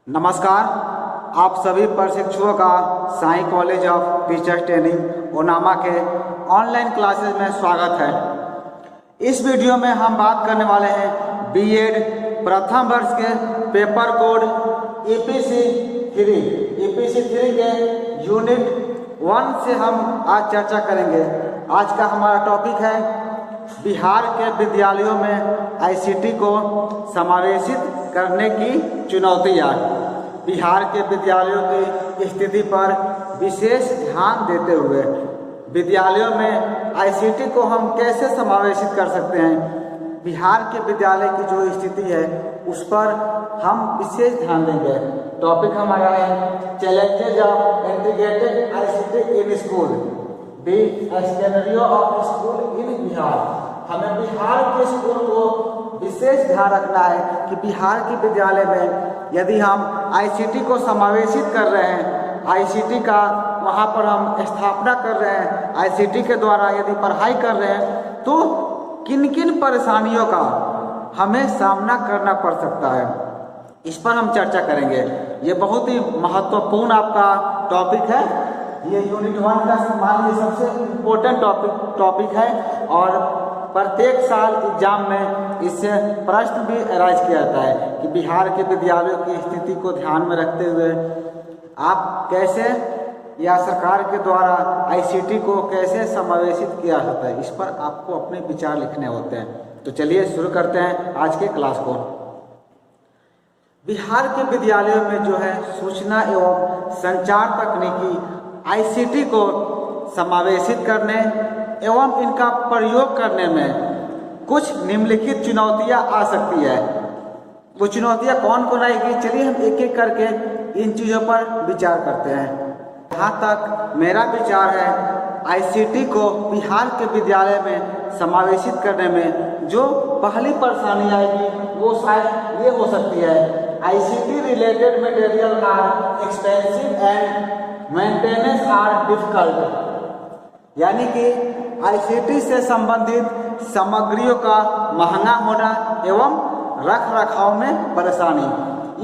नमस्कार। आप सभी प्रशिक्षुओं का Sai college of teachers training Onama के ऑनलाइन क्लासेस में स्वागत है। इस वीडियो में हम बात करने वाले हैं बीएड प्रथम वर्ष के पेपर कोड ईपीसी 3 के यूनिट 1 से हम आज चर्चा करेंगे। आज का हमारा टॉपिक है बिहार के विद्यालयों में आईसीटी को समावेशित करने की चुनौतियाँ। बिहार के विद्यालयों की स्थिति पर विशेष ध्यान देते हुए विद्यालयों में आईसीटी को हम कैसे समावेशित कर सकते हैं, बिहार के विद्यालय की जो स्थिति है उस पर हम विशेष ध्यान देंगे। टॉपिक हमारा है challenges of integrated ICT in school, the scenario of school इन बिहार। हमें बिहार के स्कूल को विशेष ध्यान रखना है कि बिहार के विद्यालय में यदि हम आईसीटी को समावेशित कर रहे हैं, आईसीटी का वहाँ पर हम स्थापना कर रहे हैं, आईसीटी के द्वारा यदि पढ़ाई कर रहे हैं तो किन किन परेशानियों का हमें सामना करना पड़ सकता है, इस पर हम चर्चा करेंगे। ये बहुत ही महत्वपूर्ण आपका टॉपिक है। ये यूनिट 1 का मान लीजिए सबसे इम्पोर्टेंट टॉपिक है और प्रत्येक साल एग्जाम में इससे प्रश्न भी अराइज किया जाता है कि बिहार के विद्यालयों की स्थिति को ध्यान में रखते हुए आप कैसे या सरकार के द्वारा आईसीटी को कैसे समावेशित किया जाता है, इस पर आपको अपने विचार लिखने होते हैं। तो चलिए शुरू करते हैं आज के क्लास को। बिहार के विद्यालयों में जो है सूचना एवं संचार तकनीकी आईसीटी को समावेशित करने एवं इनका प्रयोग करने में कुछ निम्नलिखित चुनौतियां आ सकती है। वो चुनौतियां कौन कौन आएगी, चलिए हम एक एक करके इन चीज़ों पर विचार करते हैं। जहाँ तक मेरा विचार है, आईसीटी को बिहार के विद्यालय में समावेशित करने में जो पहली परेशानी आएगी वो शायद ये हो सकती है, ICT related material are expensive and maintenance are difficult. यानी कि आईसीटी से संबंधित सामग्रियों का महंगा होना एवं रख रखाव में परेशानी,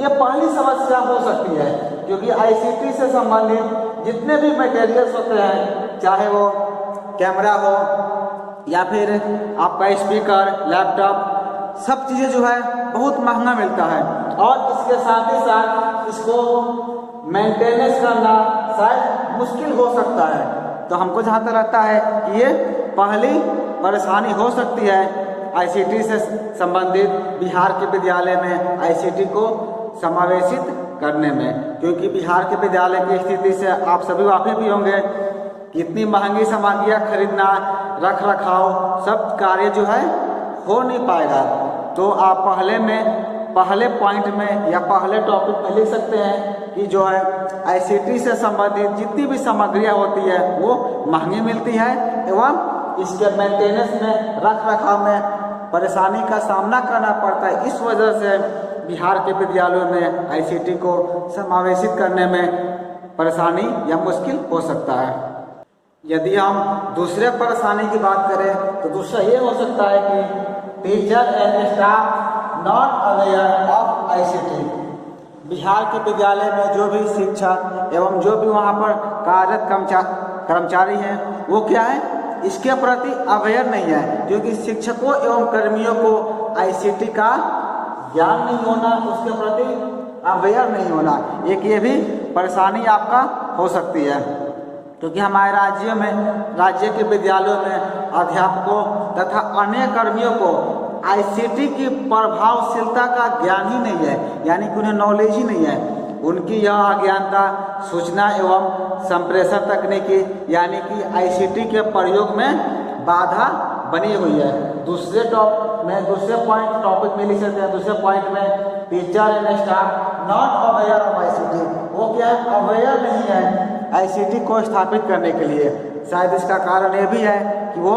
ये पहली समस्या हो सकती है। क्योंकि आईसीटी से संबंधित जितने भी मटेरियल्स होते हैं, चाहे वो कैमरा हो या फिर आपका स्पीकर, लैपटॉप, सब चीज़ें जो है बहुत महंगा मिलता है और इसके साथ ही साथ इसको मेंटेनेंस करना शायद मुश्किल हो सकता है। तो हमको जहाँ तक लगता है कि ये पहली परेशानी हो सकती है आईसीटी से संबंधित बिहार के विद्यालय में आईसीटी को समावेशित करने में। क्योंकि बिहार के विद्यालय की स्थिति से आप सभी वाकिफ भी होंगे कि इतनी महंगी सामग्रियाँ खरीदना, रख रखाव सब कार्य जो है हो नहीं पाएगा। तो आप पहले पॉइंट में या पहले टॉपिक में लिख सकते हैं कि जो है आईसीटी से संबंधित जितनी भी सामग्रियाँ होती है वो महंगी मिलती है एवं इसके मेंटेनेंस में, रख रखाव में परेशानी का सामना करना पड़ता है। इस वजह से बिहार के विद्यालयों में आईसीटी को समावेशित करने में परेशानी या मुश्किल हो सकता है। यदि हम दूसरे परेशानी की बात करें तो दूसरा ये हो सकता है कि teacher and staff not aware of ICT. Bihar के विद्यालय में जो भी शिक्षक एवं जो भी वहाँ पर कार्यरत कर्मचारी हैं वो क्या है, इसके प्रति अवेयर नहीं है। क्योंकि शिक्षकों एवं कर्मियों को आईसीटी का ज्ञान नहीं होना, उसके प्रति अवेयर नहीं होना, एक ये भी परेशानी आपका हो सकती है। क्योंकि हमारे राज्य के विद्यालयों में अध्यापकों तथा अन्य कर्मियों को आईसीटी की प्रभावशीलता का ज्ञान ही नहीं है, यानी कि उन्हें नॉलेज ही नहीं है। उनकी यह अज्ञानता सूचना एवं संप्रेषण तकनीकी यानी कि आईसीटी के प्रयोग में बाधा बनी हुई है। दूसरे टॉपिक में लिख सकते हैं, दूसरे पॉइंट में teacher and staff not aware of ICT. वो क्या है, अवेयर नहीं है आईसीटी को स्थापित करने के लिए। शायद इसका कारण ये भी है कि वो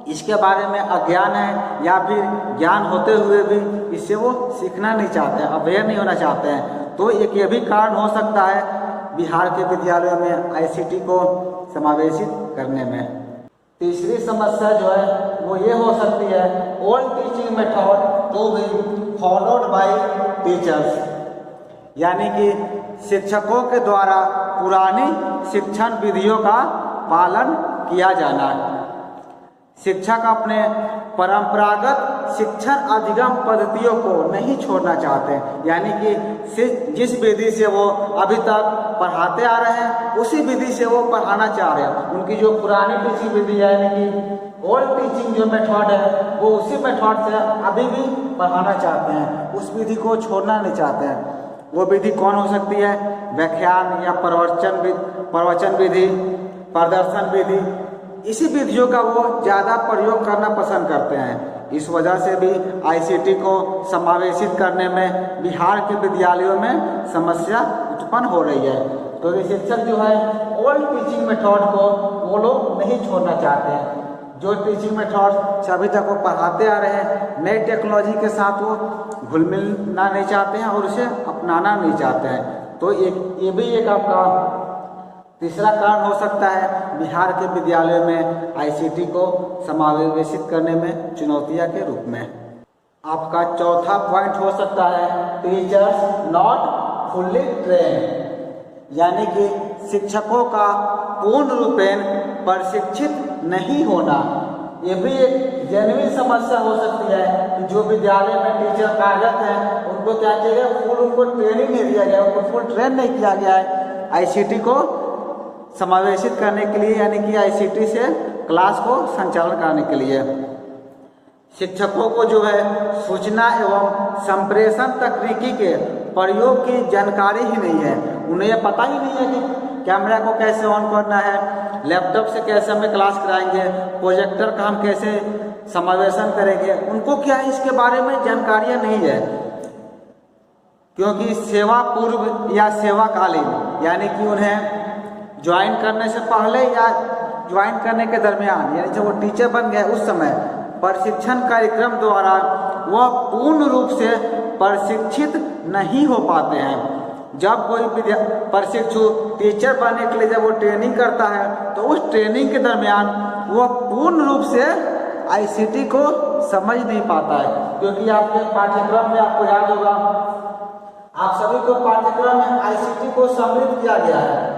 इसके बारे में अज्ञान है या फिर ज्ञान होते हुए भी इससे वो सीखना नहीं चाहते हैं, अवेयर नहीं होना चाहते हैं। तो एक ये भी कारण हो सकता है बिहार के विद्यालयों में आईसीटी को समावेशित करने में। तीसरी समस्या जो है वो ये हो सकती है, old teaching method to be followed by teachers. यानी कि शिक्षकों के द्वारा पुरानी शिक्षण विधियों का पालन किया जाना। शिक्षक अपने परंपरागत शिक्षण अधिगम पद्धतियों को नहीं छोड़ना चाहते, यानी कि जिस विधि से वो अभी तक पढ़ाते आ रहे हैं उसी विधि से वो पढ़ाना चाह रहे हैं। उनकी जो पुरानी टीचिंग विधि है, यानी कि ओल्ड टीचिंग जो मेथड है, वो उसी मेथड से अभी भी पढ़ाना चाहते हैं, उस विधि को छोड़ना नहीं चाहते हैं। वो विधि कौन हो सकती है? व्याख्यान या प्रवचन विधि, प्रदर्शन विधि, इसी विधियों का वो ज़्यादा प्रयोग करना पसंद करते हैं। इस वजह से भी आईसीटी को समावेशित करने में बिहार के विद्यालयों में समस्या उत्पन्न हो रही है। तो ये शिक्षक जो है ओल्ड टीचिंग मेथड को वो लोग नहीं छोड़ना चाहते हैं। जो टीचिंग मेथड अभी तक वो पढ़ाते आ रहे हैं, नई टेक्नोलॉजी के साथ वो घुल मिलना नहीं चाहते हैं और उसे अपनाना नहीं चाहते हैं। तो ये भी एक आपका तीसरा कारण हो सकता है बिहार के विद्यालयों में आईसीटी को समावेशित करने में चुनौतियां के रूप में। आपका चौथा पॉइंट हो सकता है टीचर्स नॉट फुल्ली ट्रेन, यानी कि शिक्षकों का पूर्ण रूपेण प्रशिक्षित नहीं होना। ये भी एक जेन्युइन समस्या हो सकती है कि जो विद्यालय में टीचर कार्यरत हैं उनको क्या किया गया, फुल उनको ट्रेनिंग नहीं दिया गया, उनको फुल ट्रेन नहीं किया गया है आईसीटी को समावेशित करने के लिए, यानी कि आईसीटी से क्लास को संचालन करने के लिए। शिक्षकों को जो है सूचना एवं संप्रेषण तकनीकी के प्रयोग की जानकारी ही नहीं है। उन्हें यह पता ही नहीं है कि कैमरा को कैसे ऑन करना है, लैपटॉप से कैसे हमें क्लास कराएंगे, प्रोजेक्टर का हम कैसे समावेशन करेंगे, उनको क्या है इसके बारे में जानकारियाँ नहीं है। क्योंकि सेवा पूर्व या सेवाकालीन, यानी कि उन्हें ज्वाइन करने से पहले या ज्वाइन करने के दरमियान, यानी जब वो टीचर बन गए उस समय प्रशिक्षण कार्यक्रम द्वारा वह पूर्ण रूप से प्रशिक्षित नहीं हो पाते हैं। जब कोई प्रशिक्षु टीचर बनने के लिए जब वो ट्रेनिंग करता है तो उस ट्रेनिंग के दरमियान वह पूर्ण रूप से आईसीटी को समझ नहीं पाता है। क्योंकि आपके पाठ्यक्रम में आपको याद होगा, आप सभी को पाठ्यक्रम में आईसीटी को सम्मिलित किया गया है।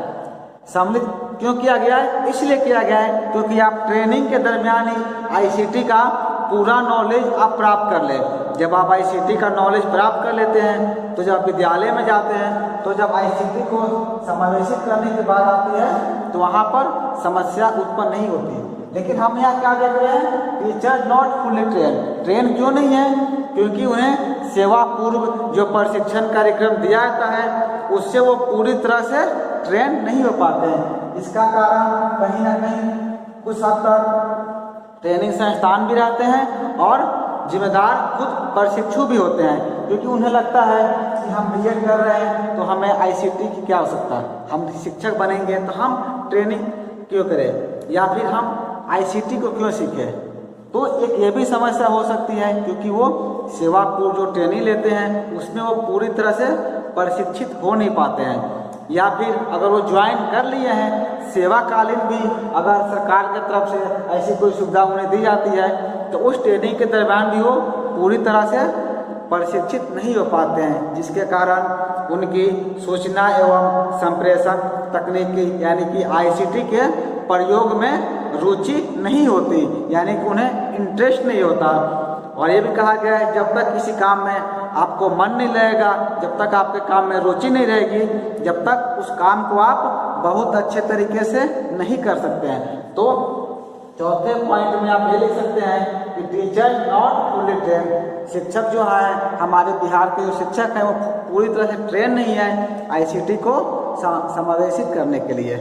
सम्मिलित क्यों किया गया है? इसलिए किया गया है क्योंकि आप ट्रेनिंग के दरमियान ही आईसीटी का पूरा नॉलेज आप प्राप्त कर ले। जब आप आईसीटी का नॉलेज प्राप्त कर लेते हैं तो जब विद्यालय में जाते हैं तो जब आईसीटी को समावेशित करने की बात आती है तो वहाँ पर समस्या उत्पन्न नहीं होती। लेकिन हम यहाँ क्या देख रहे हैं, टीचर नॉट फुल्ली ट्रेन क्यों नहीं है? क्योंकि उन्हें सेवा पूर्व जो प्रशिक्षण कार्यक्रम दिया जाता है उससे वो पूरी तरह से ट्रेन नहीं हो पाते हैं। इसका कारण कहीं ना कहीं कुछ हद तक ट्रेनिंग संस्थान भी रहते हैं और जिम्मेदार खुद प्रशिक्षु भी होते हैं। क्योंकि उन्हें लगता है कि हम बीएड कर रहे हैं तो हमें आईसीटी की क्या आवश्यकता है, हम शिक्षक बनेंगे तो हम ट्रेनिंग क्यों करें, या फिर हम आईसीटी को क्यों सीखें। तो एक ये भी समस्या हो सकती है क्योंकि वो सेवा पूर्व जो ट्रेनिंग लेते हैं उसमें वो पूरी तरह से प्रशिक्षित हो नहीं पाते हैं। या फिर अगर वो ज्वाइन कर लिए हैं सेवाकालीन भी अगर सरकार की तरफ से ऐसी कोई सुविधा उन्हें दी जाती है तो उस ट्रेनिंग के दरमियान भी वो पूरी तरह से प्रशिक्षित नहीं हो पाते हैं, जिसके कारण उनकी सूचना एवं संप्रेषण तकनीकी यानी कि आईसीटी के प्रयोग में रुचि नहीं होती, यानी कि उन्हें इंटरेस्ट नहीं होता। और ये भी कहा गया है जब तक किसी काम में आपको मन नहीं लगेगा, जब तक आपके काम में रुचि नहीं रहेगी, जब तक उस काम को आप बहुत अच्छे तरीके से नहीं कर सकते हैं। तो चौथे पॉइंट में आप ये लिख सकते हैं कि टीचर नॉट फुल्ली ट्रेन, शिक्षक जो है हमारे बिहार के जो शिक्षक हैं वो पूरी तरह से ट्रेन नहीं है आईसीटी को समावेशित करने के लिए।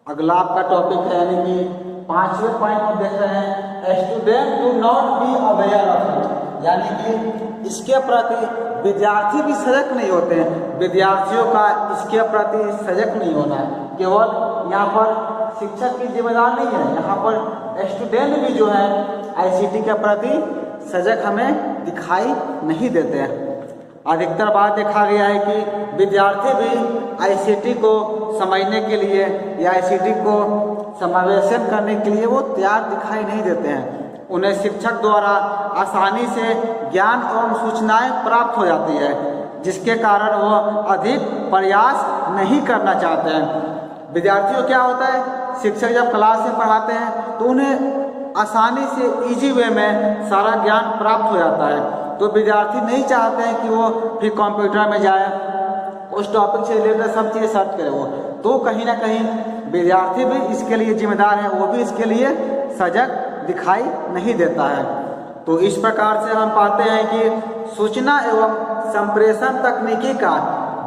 अगला आपका टॉपिक है यानी कि पांचवें पॉइंट में देख रहे हैं student do not be aware of it, यानी कि इसके प्रति विद्यार्थी भी सजग नहीं होते हैं। विद्यार्थियों का इसके प्रति सजग नहीं होना है, केवल यहाँ पर शिक्षक की जिम्मेदार नहीं है, यहाँ पर स्टूडेंट भी जो है आईसीटी के प्रति सजग हमें दिखाई नहीं देते हैं। अधिकतर बात देखा गया है कि विद्यार्थी भी आईसीटी को समझने के लिए या आईसीटी को समावेशन करने के लिए वो तैयार दिखाई नहीं देते हैं। उन्हें शिक्षक द्वारा आसानी से ज्ञान एवं सूचनाएं प्राप्त हो जाती है, जिसके कारण वो अधिक प्रयास नहीं करना चाहते हैं। विद्यार्थियों क्या होता है, शिक्षक जब क्लास में पढ़ाते हैं तो उन्हें आसानी से इजी वे में सारा ज्ञान प्राप्त हो जाता है, तो विद्यार्थी नहीं चाहते हैं कि वो फिर कंप्यूटर में जाए, उस टॉपिक से रिलेटेड सब चीज़ें सर्च करे वो, तो कहीं ना कहीं विद्यार्थी भी इसके लिए जिम्मेदार है, वो भी इसके लिए सजग दिखाई नहीं देता है। तो इस प्रकार से हम पाते हैं कि सूचना एवं संप्रेषण तकनीकी का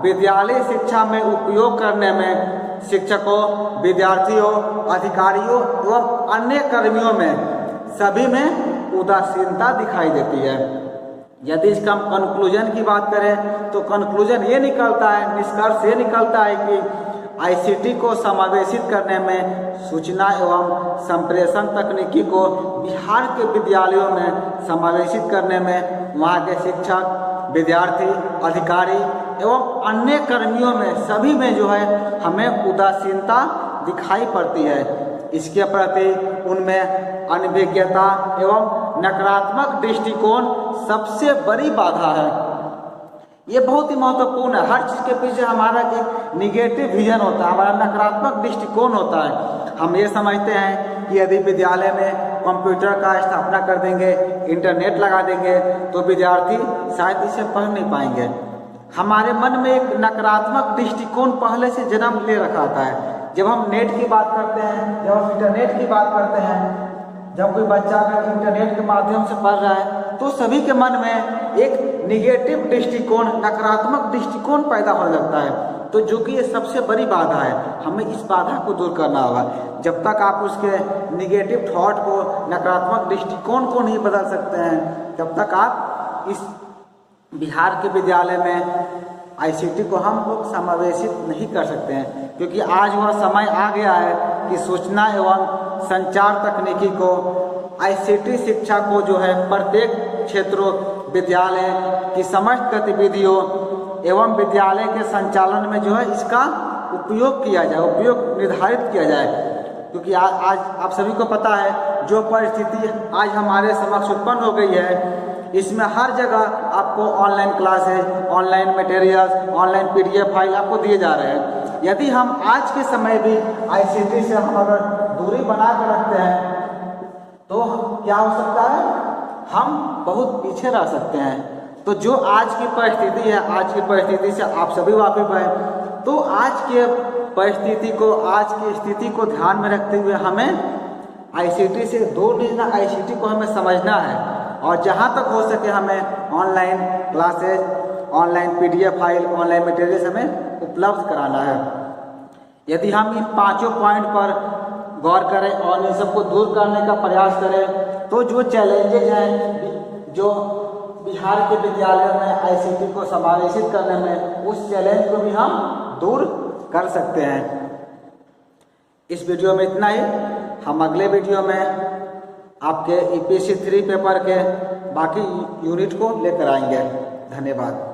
विद्यालय शिक्षा में उपयोग करने में शिक्षकों, विद्यार्थियों, अधिकारियों एवं अन्य कर्मियों में सभी में उदासीनता दिखाई देती है। यदि इसका हम कंक्लूजन की बात करें तो कंक्लूजन ये निकलता है, निष्कर्ष ये निकलता है कि आईसीटी को समावेशित करने में सूचना एवं संप्रेषण तकनीकी को बिहार के विद्यालयों में समावेशित करने में वहाँ के शिक्षक, विद्यार्थी, अधिकारी एवं अन्य कर्मियों में सभी में जो है हमें उदासीनता दिखाई पड़ती है। इसके प्रति उनमें अनभिज्ञता एवं नकारात्मक दृष्टिकोण सबसे बड़ी बाधा है। ये बहुत ही महत्वपूर्ण है। हर चीज़ के पीछे हमारा एक निगेटिव विजन होता है, हमारा नकारात्मक दृष्टिकोण होता है। हम ये समझते हैं कि यदि विद्यालय में कंप्यूटर का स्थापना कर देंगे, इंटरनेट लगा देंगे तो विद्यार्थी शायद इसे पढ़ नहीं पाएंगे। हमारे मन में एक नकारात्मक दृष्टिकोण पहले से जन्म ले रखा था है। जब हम नेट की बात करते हैं, जब हम इंटरनेट की बात करते हैं, जब कोई बच्चा अगर इंटरनेट के माध्यम से पढ़ रहा है तो सभी के मन में एक निगेटिव दृष्टिकोण, नकारात्मक दृष्टिकोण पैदा होने लगता है। तो जो कि ये सबसे बड़ी बाधा है, हमें इस बाधा को दूर करना होगा। जब तक आप उसके निगेटिव थॉट को, नकारात्मक दृष्टिकोण को नहीं बदल सकते हैं, तब तक आप इस बिहार के विद्यालय में आईसीटी को हम लोग समावेशित नहीं कर सकते हैं, क्योंकि आज वह समय आ गया है कि सूचना एवं संचार तकनीकी को, आईसीटी शिक्षा को जो है प्रत्येक क्षेत्रों, विद्यालय की समस्त गतिविधियों एवं विद्यालय के संचालन में जो है इसका उपयोग किया जाए, उपयोग निर्धारित किया जाए। क्योंकि आज आप सभी को पता है जो परिस्थिति आज हमारे समक्ष उत्पन्न हो गई है, इसमें हर जगह आपको online classes, online materials, online PDF file आपको दिए जा रहे हैं। यदि हम आज के समय भी आईसीटी से हम अगर दूरी बना कर रखते हैं तो क्या हो सकता है, हम बहुत पीछे रह सकते हैं। तो जो आज की परिस्थिति है, आज की परिस्थिति से आप सभी वाकिफ हैं, तो आज के परिस्थिति को, आज की स्थिति को ध्यान में रखते हुए हमें आईसीटी से दूर नहीं जाना, आईसीटी को हमें समझना है और जहाँ तक हो सके हमें online classes, online PDF file, online materials हमें उपलब्ध कराना है। यदि हम इन 5 पॉइंट पर गौर करें और इन सबको दूर करने का प्रयास करें तो जो चैलेंजेज हैं जो बिहार के विद्यालयों में आईसीटी को समावेशित करने में, उस चैलेंज को भी हम दूर कर सकते हैं। इस वीडियो में इतना ही। हम अगले वीडियो में आपके ईपीसी 3 पेपर के बाकी यूनिट को लेकर आएंगे। धन्यवाद।